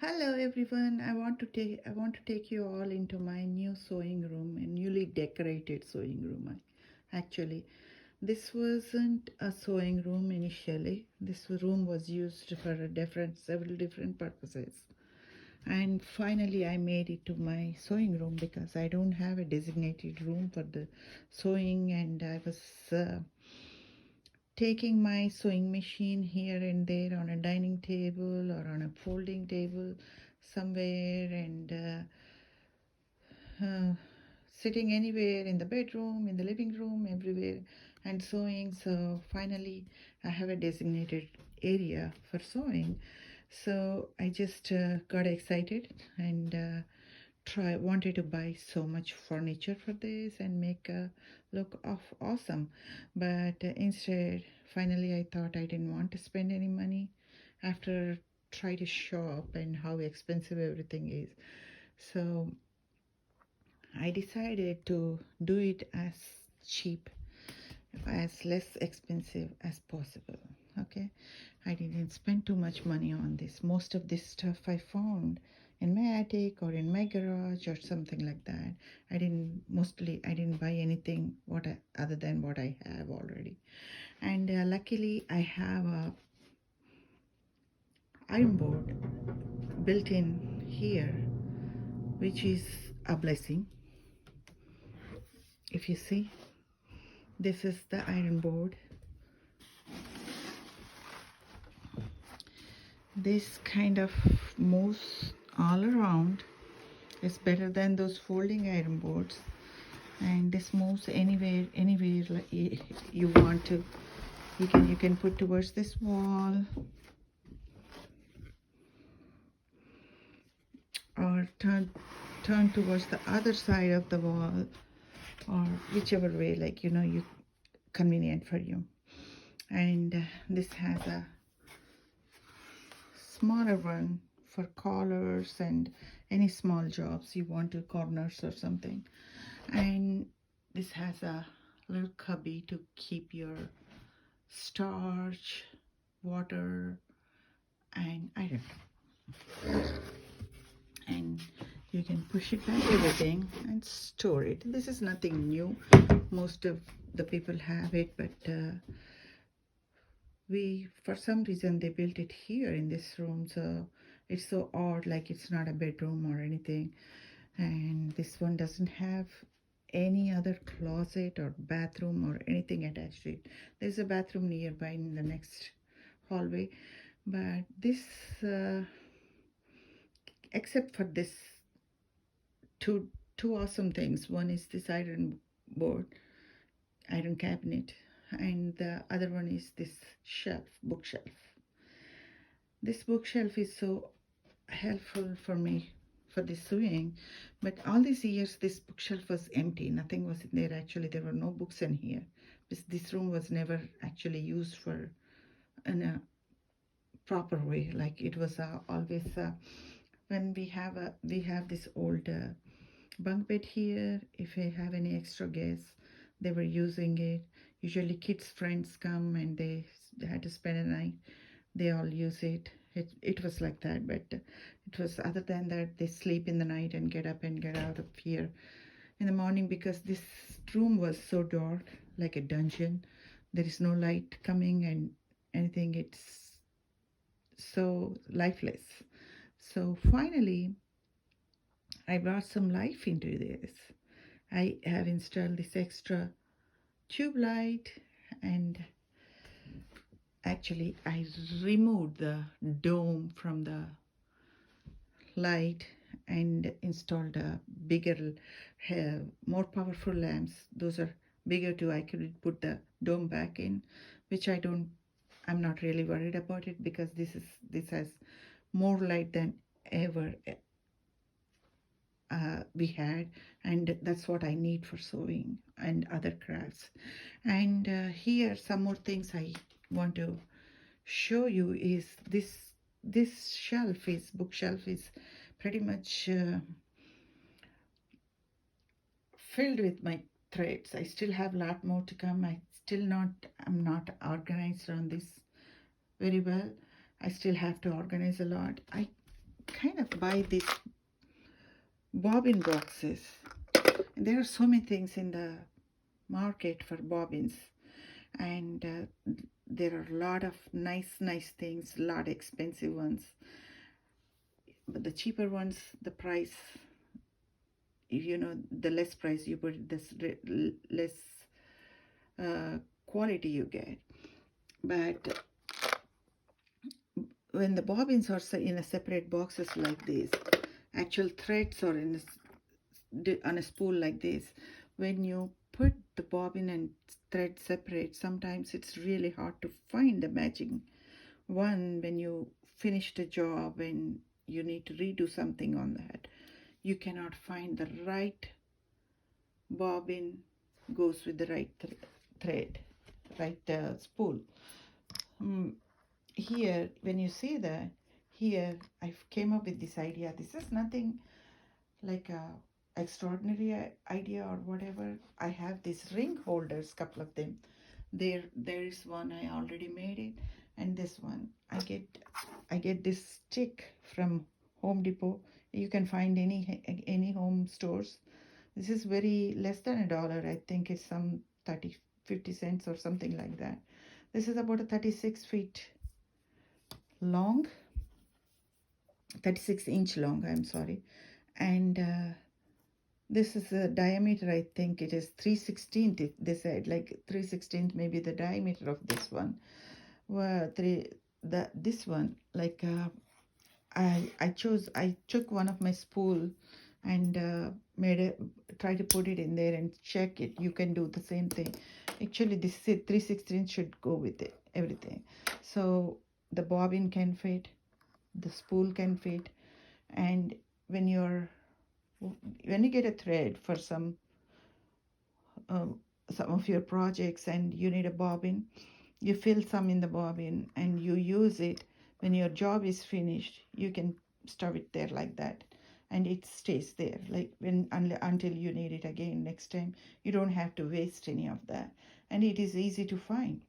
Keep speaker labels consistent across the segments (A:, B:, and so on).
A: Hello everyone. I want to take you all into my new sewing room, a newly decorated sewing room. Actually, this wasn't a sewing room initially. This room was used for several different purposes. And finally I made it to my sewing room because I don't have a designated room for the sewing, and I was taking my sewing machine here and there on a dining table or on a folding table somewhere, and sitting anywhere in the bedroom, in the living room, everywhere, and sewing. So finally I have a designated area for sewing. So I just got excited and wanted to buy so much furniture for this and make a look of awesome. But instead, finally I thought I didn't want to spend any money after try to shop and how expensive everything is. So I decided to do it as cheap, as less expensive as possible. Okay, I didn't spend too much money on this. Most of this stuff I found in my attic or in my garage or something like that. I didn't buy anything other than what I have already. And luckily I have a iron board built in here, which is a blessing. If you see, this is the iron board. This kind of moves all around. It's better than those folding iron boards, and this moves anywhere like you want to. You can put towards this wall, or turn towards the other side of the wall, or whichever way, like you convenient for you. And this has a smaller one for collars and any small jobs you want to, corners or something. And this has a little cubby to keep your starch, water, and iron. And you can push it back, everything, and store it. This is nothing new. Most of the people have it, but for some reason they built it here in this room, so it's so odd, like it's not a bedroom or anything. And this one doesn't have any other closet or bathroom or anything attached to it. There's a bathroom nearby in the next hallway, but this except for this two awesome things. One is this iron board, iron cabinet, and the other one is this bookshelf. This bookshelf is so helpful for me for the sewing, but all these years this bookshelf was empty. Nothing was in there. Actually, there were no books in here. This room was never actually used for in a proper way. Like it was always when we have this old bunk bed here. If I have any extra guests, they were using it. Usually kids friends come and they had to spend a night, they all use it. It was like that, but it was, other than that, they sleep in the night and get up and get out of here in the morning, because this room was so dark, like a dungeon. There is no light coming and anything. It's so lifeless. So finally I brought some life into this. I have installed this extra tube light, and actually I removed the dome from the light and installed a bigger, more powerful lamps. Those are bigger too. I could put the dome back in, which I'm not really worried about it, because this has more light than ever we had, and that's what I need for sewing and other crafts. And here some more things I want to show you is this bookshelf is pretty much filled with my threads. I still have a lot more to come. I'm not organized on this very well. I still have to organize a lot. I kind of buy these bobbin boxes. There are so many things in the market for bobbins, and there are a lot of nice things, a lot expensive ones, but the cheaper ones, the price, the less price you put, the less uh, quality you get. But when the bobbins are in a separate boxes like this, actual threads are on a spool like this, when you put the bobbin and thread separate, sometimes it's really hard to find the matching one when you finish the job and you need to redo something on that. You cannot find the right bobbin goes with the right thread, right spool. Here, when you see that, here I came up with this idea. This is nothing like a extraordinary idea or whatever. I have these ring holders, couple of them. There is one I already made it, and this one I get this stick from Home Depot. You can find any home stores. This is very less than $1. I think it's some 30-50 cents or something like that. This is about a 36 feet long, 36-inch long, I'm sorry. And this is a diameter, I think it is 3/16. They said like 3/16 maybe the diameter of this one. Well, this one, like I took one of my spool and try to put it in there and check it. You can do the same thing. Actually, this 3/16 should go with it, everything. So the bobbin can fit, the spool can fit, and when you get a thread for uh, some of your projects and you need a bobbin, you fill some in the bobbin and you use it. When your job is finished, you can stuff it there like that, and it stays there like until you need it again next time. You don't have to waste any of that, and it is easy to find.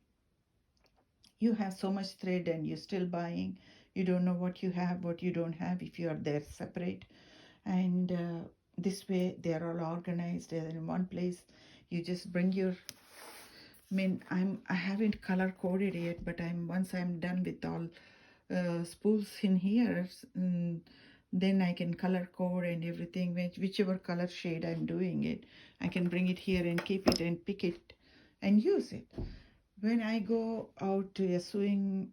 A: You have so much thread and you're still buying. You don't know what you have, what you don't have if you are there separate. And this way they are all organized. They're in one place. You just bring your, I haven't color coded yet, but once I'm done with all spools in here, then I can color code and everything, whichever color shade I'm doing it, I can bring it here and keep it and pick it and use it. When I go out to a sewing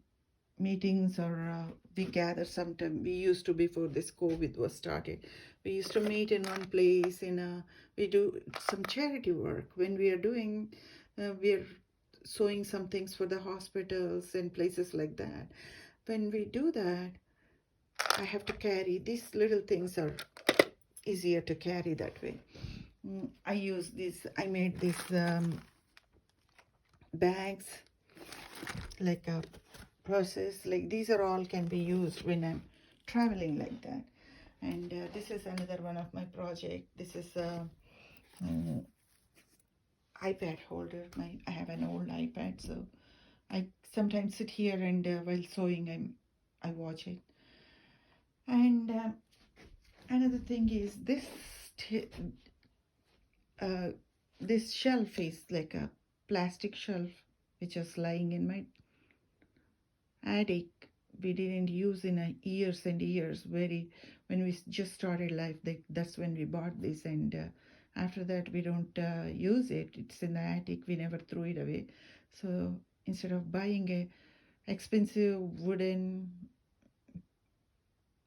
A: meetings, or we gather sometime, we used to, before this COVID was started, we used to meet in one place we do some charity work. When we are doing, we're sewing some things for the hospitals and places like that. When we do that, I have to carry these little things, are easier to carry that way. I made these bags, like a purses, like these are all can be used when I'm traveling like that. And this is another one of my project. This is a iPad holder. I have an old iPad, so I sometimes sit here and while sewing, I watch it. And another thing is uh, this shelf is like a plastic shelf which is lying in my attic. We didn't use in years and years. When we just started life, that's when we bought this, and after that we don't use it. It's in the attic. We never threw it away. So instead of buying a expensive wooden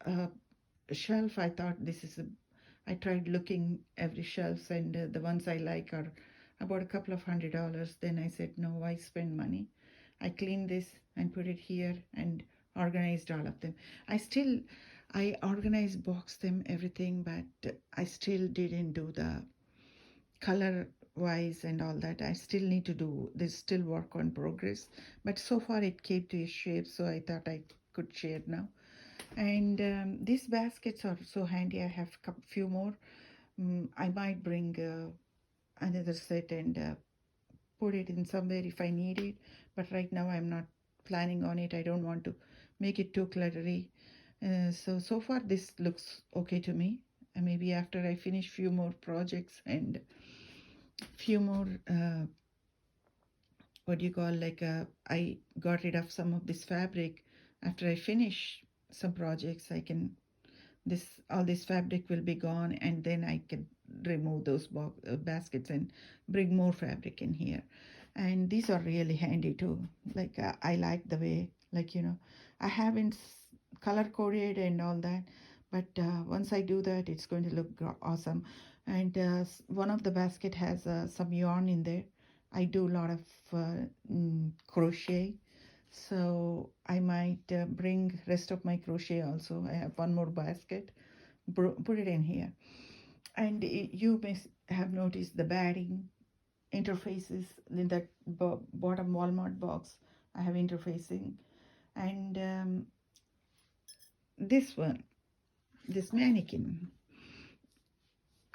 A: uh, shelf, I thought I tried looking every shelves, and the ones I like are about a couple of $100. Then I said, no, why spend money? I cleaned this and put it here and organized all of them. I organized, boxed them, everything, but I still didn't do the color wise and all that. I still need to do, there's still work on progress, but so far it came to a shape, so I thought I could share now. And these baskets are so handy. I have a few more. I might bring another set and put it in somewhere if I need it. But right now I'm not planning on it. I don't want to make it too cluttery. So far this looks okay to me. Maybe after I finish few more projects and few more what do you call, like I got rid of some of this fabric. After I finish some projects, I can, this all this fabric will be gone, and then I can remove those baskets and bring more fabric in here. And these are really handy too. Like I like the way, like, I haven't color coded and all that, but once I do that, it's going to look awesome. And one of the basket has some yarn in there. I do a lot of crochet, so I might bring rest of my crochet also. I have one more basket, put it in here. And you may have noticed the batting interfaces in that bottom Walmart box. I have interfacing. And this one, this mannequin,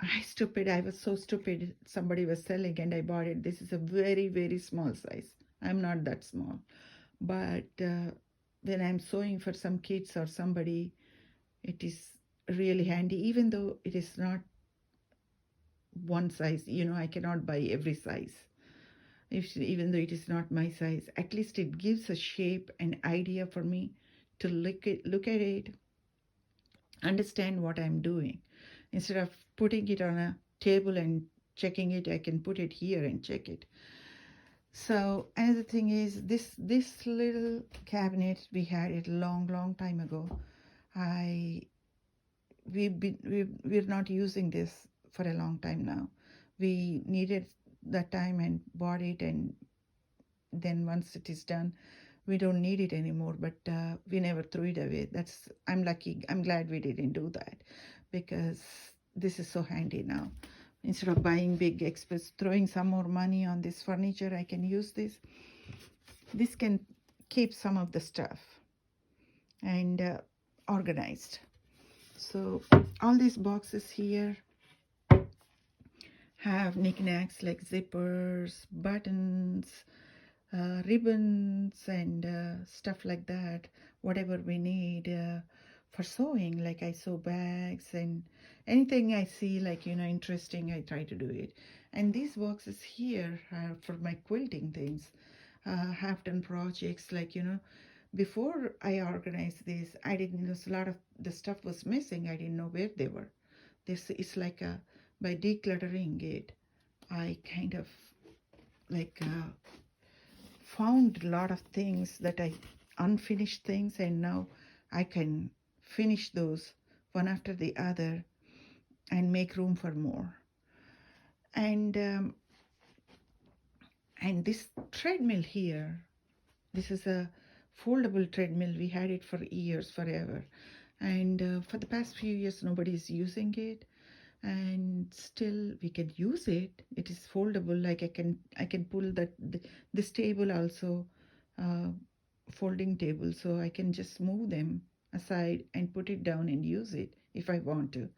A: I was so stupid. Somebody was selling and I bought it. This is a very, very small size. I'm not that small. But when I'm sewing for some kids or somebody, it is really handy, even though it is not one size. I cannot buy every size. Even though it is not my size, at least it gives a shape and idea for me to look at it, understand what I'm doing. Instead of putting it on a table and checking it, I can put it here and check it. So another thing is this little cabinet, we had it long time ago. We're not using this for a long time now. We needed that time and bought it, and then once it is done, we don't need it anymore. But we never threw it away. I'm lucky. I'm glad we didn't do that, because this is so handy now. Instead of buying big expense, throwing some more money on this furniture, I can use this. This can keep some of the stuff and organized. So all these boxes here have knickknacks like zippers, buttons, ribbons, and stuff like that. Whatever we need for sewing, like I sew bags and anything I see like interesting, I try to do it. And these boxes here are for my quilting things. Have done projects like before I organized this, I didn't know, a lot of the stuff was missing. I didn't know where they were. This is like by decluttering it, I kind of like found a lot of things that unfinished things, and now I can finish those one after the other and make room for more. And this treadmill here, this is a foldable treadmill. We had it for years, forever. And for the past few years, nobody is using it. And still we can use it. It is foldable. Like I can pull this table also, folding table, so I can just move them aside and put it down and use it if I want to.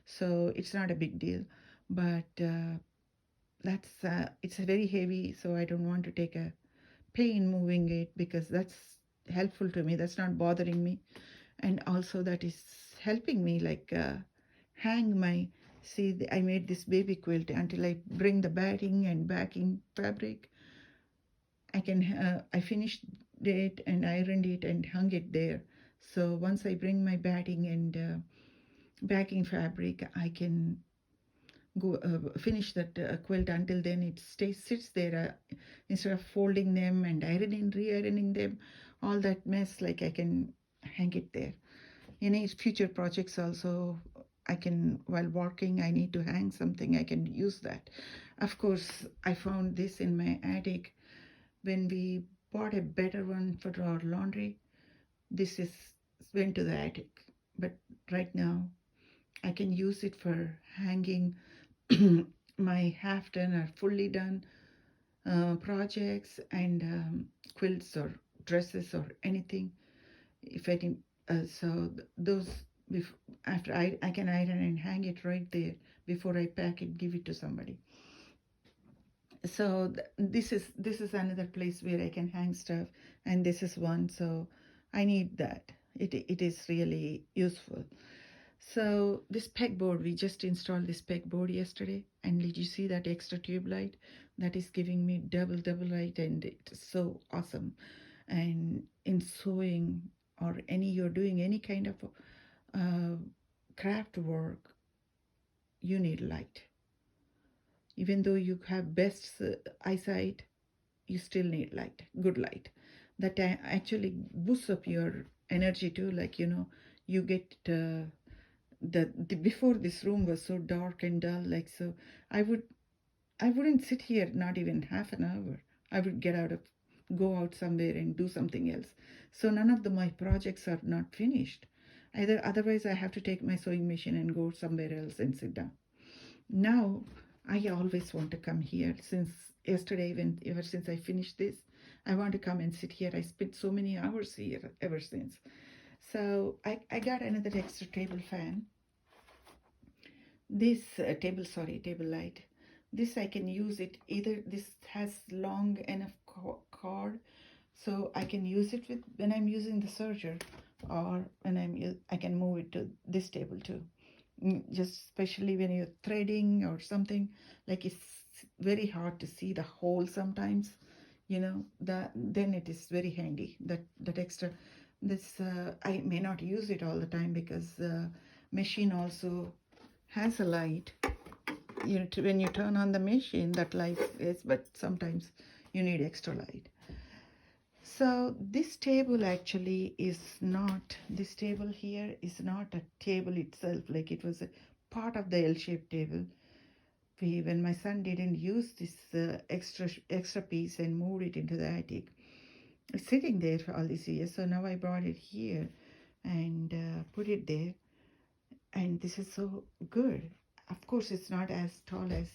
A: So it's not a big deal. But it's very heavy, so I don't want to take a pain moving it, because that's helpful to me. That's not bothering me. And also that is helping me like hang my, see, I made this baby quilt. Until I bring the batting and backing fabric, I finished it and ironed it and hung it there. So once I bring my batting and backing fabric, I can go finish that quilt. Until then it sits there, instead of folding them and re-ironing them, all that mess, like I can hang it there. Any future projects also, I can, while working, I need to hang something, I can use that. Of course, I found this in my attic when we bought a better one for our laundry. This went to the attic, but right now I can use it for hanging my half done or fully done projects and quilts or dresses or anything. If I didn't, those, after I can iron and hang it right there before I pack it, give it to somebody. So this is another place where I can hang stuff, and this is one. So I need that. It is really useful. So this pegboard, we just installed this pegboard yesterday, and did you see that extra tube light? That is giving me double light, and it's so awesome. And in sewing or you're doing any kind of uh, craft work, you need light. Even though you have best eyesight, you still need light, good light. That actually boosts up your energy too. Like, you get the before, this room was so dark and dull, like, so I would I wouldn't sit here not even half an hour. I would go out somewhere and do something else. So none of my projects are not finished. Either otherwise I have to take my sewing machine and go somewhere else and sit down. Now I always want to come here. Since yesterday, ever since I finished this, I want to come and sit here. I spent so many hours here ever since. So I got another extra table fan. This table light. This I can use it either. This has long enough cord, so I can use it with when I'm using the serger, or when I can move it to this table too. Just especially when you're threading or something, like it's very hard to see the hole sometimes. That then it is very handy. That extra. This I may not use it all the time because the machine also has a light. When you turn on the machine, that light is, but sometimes you need extra light. So this table actually is not, this table here is not a table itself, like it was a part of the L-shaped table. When my son didn't use this extra piece and moved it into the attic, it's sitting there for all these years. So now I brought it here and put it there, and this is so good. Of course, it's not as tall as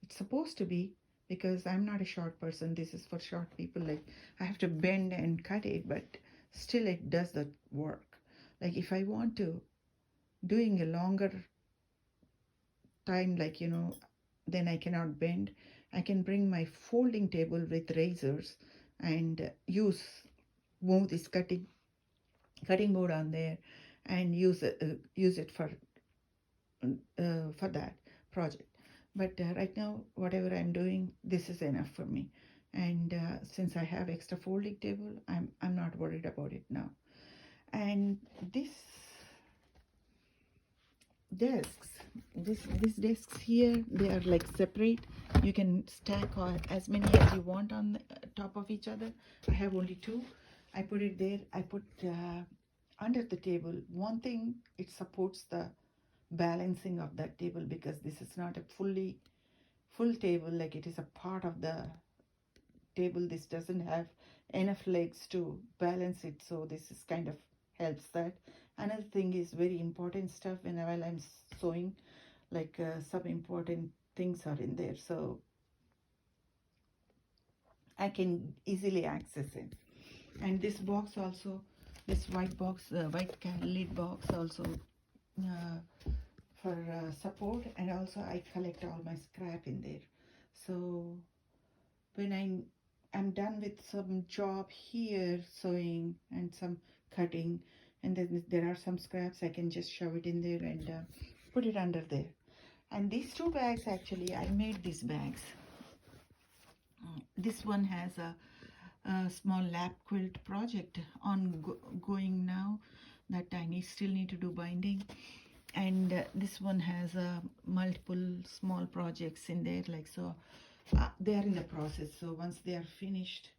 A: it's supposed to be because I'm not a short person. This is for short people. Like, I have to bend and cut it, but still it does the work. Like, if I want to doing a longer time, like, then I cannot bend, I can bring my folding table with razors and move this cutting board on there and use it for that project. But right now, whatever I'm doing, this is enough for me. And since I have extra folding table, I'm not worried about it now. And this desks, these desks here, they are like separate. You can stack as many as you want on the top of each other. I have only two. I put it there. I put under the table. One thing, it supports the balancing of that table because this is not a full table, like it is a part of the table. This doesn't have enough legs to balance it, so this is kind of helps that. Another thing is very important stuff while I'm sewing, like some important things are in there, so I can easily access it. And this box also, this white lid box also for support, and also I collect all my scrap in there. So when I'm done with some job here, sewing and some cutting, and then there are some scraps, I can just shove it in there and put it under there. And these two bags, actually, I made these bags. This one has a small lap quilt project going now that I still need to do binding. And this one has multiple small projects in there, like, so they are in the process. So once they are finished,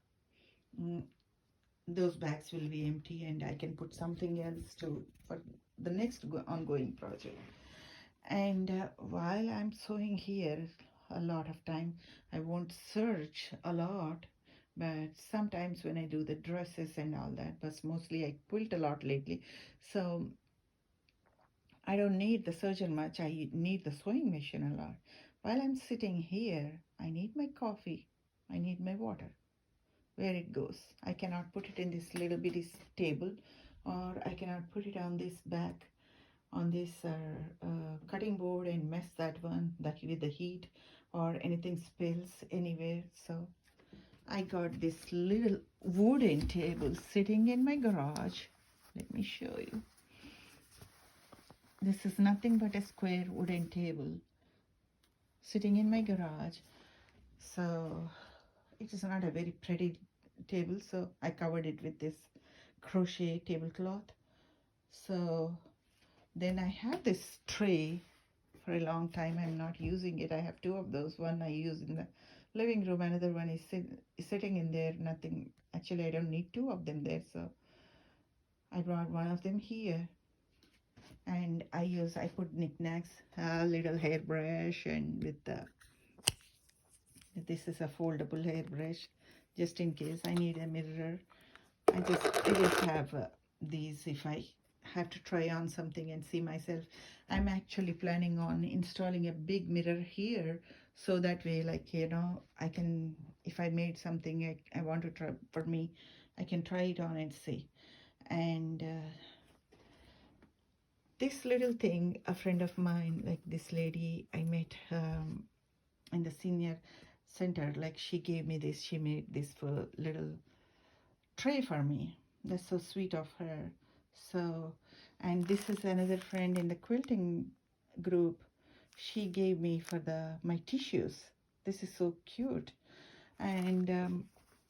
A: those bags will be empty and I can put something else for the next ongoing project. And while I'm sewing here, a lot of time I won't search a lot, but sometimes when I do the dresses and all that, but mostly I quilt a lot lately, so I don't need the serger much. I need the sewing machine a lot. While I'm sitting here, I need my coffee. I need my water. Where it goes? I cannot put it in this little bitty table, or I cannot put it on this back, on this cutting board and mess that with the heat, or anything spills anywhere. So I got this little wooden table sitting in my garage. Let me show you. This is nothing but a square wooden table sitting in my garage. So it is not a very pretty table, so I covered it with this crochet tablecloth. So then I have this tray for a long time. I'm not using it. I have two of those. One I use in the living room, another one is sitting in there. Nothing, actually I don't need two of them there, so I brought one of them here. And I put knickknacks, a little hairbrush, and with the, this is a foldable hairbrush, just in case I need a mirror. I just have these if I have to try on something and see myself. I'm actually planning on installing a big mirror here, so that way, like, you know, I can, if I made something I want to try for me, I can try it on and see. And this little thing, a friend of mine, like this lady I met in the senior center, like she gave me this, she made this for little tray for me. That's so sweet of her. So, and this is another friend in the quilting group. She gave me for my tissues. This is so cute. And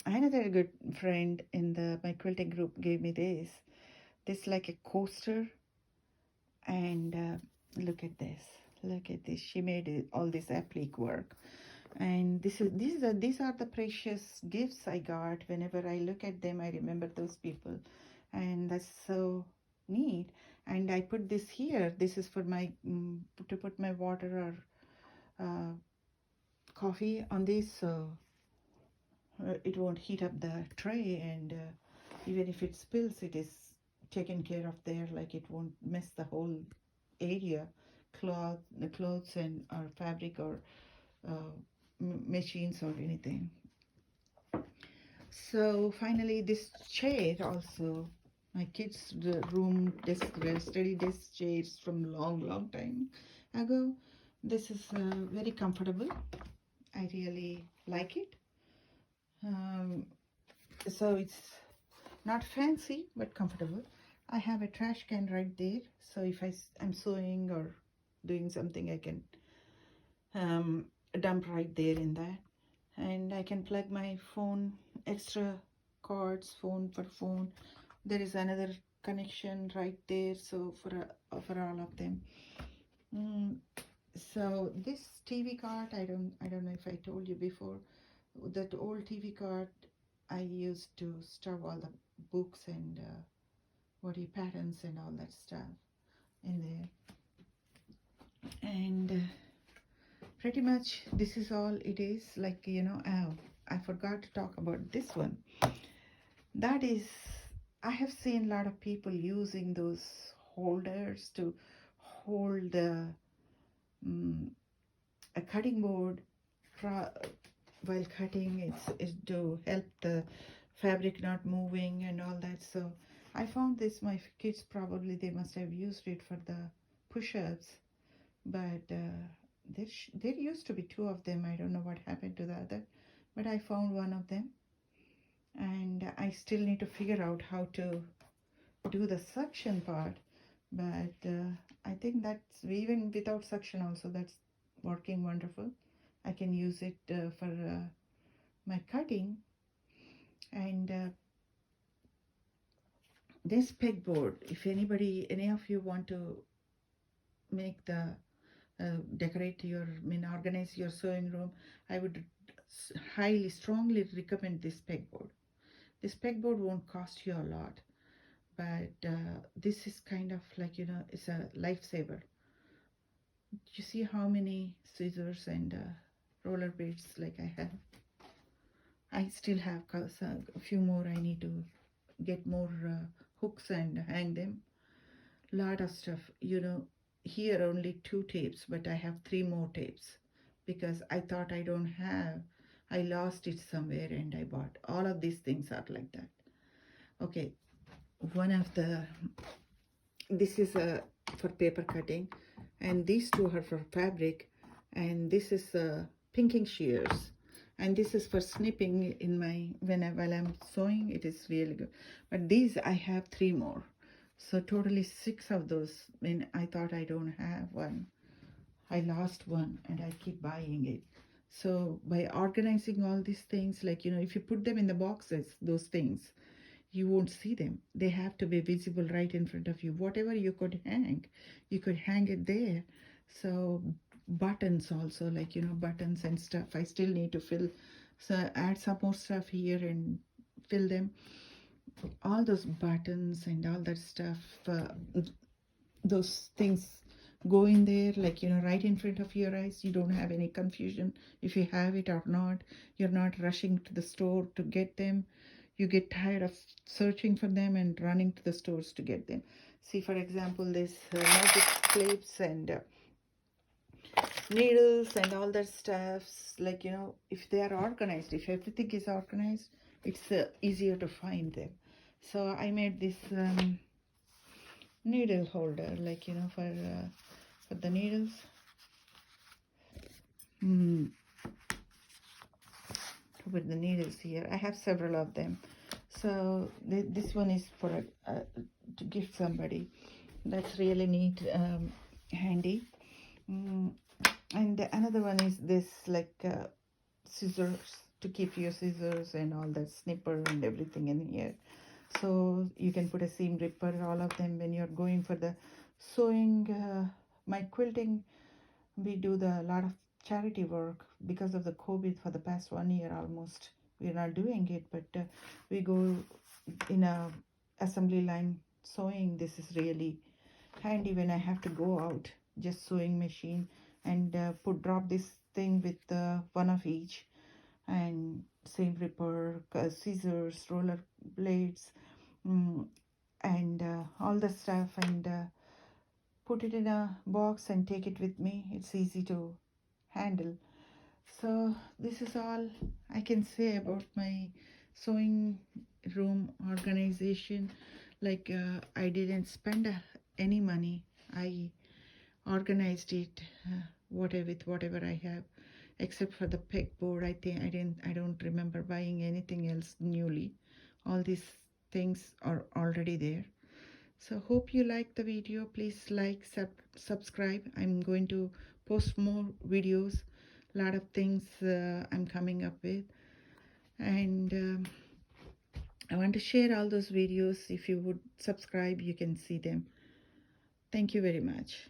A: another good friend in my quilting group gave me this. This like a coaster. And look at this. Look at this. She made all this applique work. And these are the precious gifts I got. Whenever I look at them, I remember those people, and that's so neat. And I put this here. This is for my to put my water or coffee on this, so it won't heat up the tray, and even if it spills, it is taken care of there, like it won't mess the whole area, the clothes and or fabric or machines or anything. So finally, this chair also, my kids' room desk, study desk chairs from long time ago. This is very comfortable. I really like it. So it's not fancy but comfortable. I have a trash can right there, so if I'm sewing or doing something, I can dump right there in that. And I can plug my phone, extra cords, phone for phone. There is another connection right there, so for all of them. So this TV cart, I don't know if I told you before, that old TV cart I used to store all the books and patterns and all that stuff in there. And pretty much this is all it is. Like, you know, I forgot to talk about this one. That is, I have seen a lot of people using those holders to hold a cutting board while cutting. It's to help the fabric not moving and all that. So I found this, my kids probably, they must have used it for the push-ups, but there used to be two of them. I don't know what happened to the other, but I found one of them, and I still need to figure out how to do the suction part. But I think that's, even without suction also, that's working wonderful. I can use it for my cutting. And this pegboard, if any of you want to make the decorate your, organize your sewing room, I would strongly recommend this pegboard. This pegboard won't cost you a lot, but this is kind of like, you know, it's a lifesaver. You see how many scissors and roller blades like I have. I still have a few more. I need to get more hooks and hang them. Lot of stuff, you know. Here only 2 tapes, but I have 3 more tapes because I thought I lost it somewhere and I bought. All of these things are like that. Okay, this is for paper cutting, and these 2 are for fabric, and this is pinking shears, and this is for snipping in my while I'm sewing. It is really good. But these I have 3 more. So totally 6 of those. When I thought I don't have one, I lost one, and I keep buying it. So by organizing all these things, like, if you put them in the boxes, those things, you won't see them. They have to be visible right in front of you. Whatever you could hang, you could hang it there. So buttons also, like, buttons and stuff. I still need to fill, so add some more stuff here and fill them. All those buttons and all that stuff, those things go in there, like, right in front of your eyes. You don't have any confusion if you have it or not. You're not rushing to the store to get them. You get tired of searching for them and running to the stores to get them. See, for example, this magic clips and needles and all that stuff, like, if they are organized, if everything is organized, it's easier to find them. So I made this needle holder, like, for the needles. To put the needles here. I have several of them. So this one is for to gift somebody. That's really neat, handy. And another one is this, like, scissors, to keep your scissors and all that, snipper and everything in here. So you can put a seam ripper, all of them, when you're going for the sewing. My quilting, we do a lot of charity work because of the COVID. For the past 1 year almost, we're not doing it, but we go in a assembly line sewing. This is really handy when I have to go out, just sewing machine, and drop this thing with one of each, and seam ripper, scissors, roller blades, and all the stuff, and put it in a box and take it with me. It's easy to handle. So this is all I can say about my sewing room organization. Like, I didn't spend any money. I organized it with whatever I have, except for the pegboard. I don't remember buying anything else newly. All these things are already there. So hope you like the video. Please like, subscribe. I'm going to post more videos. A lot of things I'm coming up with, and I want to share all those videos. If you would subscribe, you can see them. Thank you very much.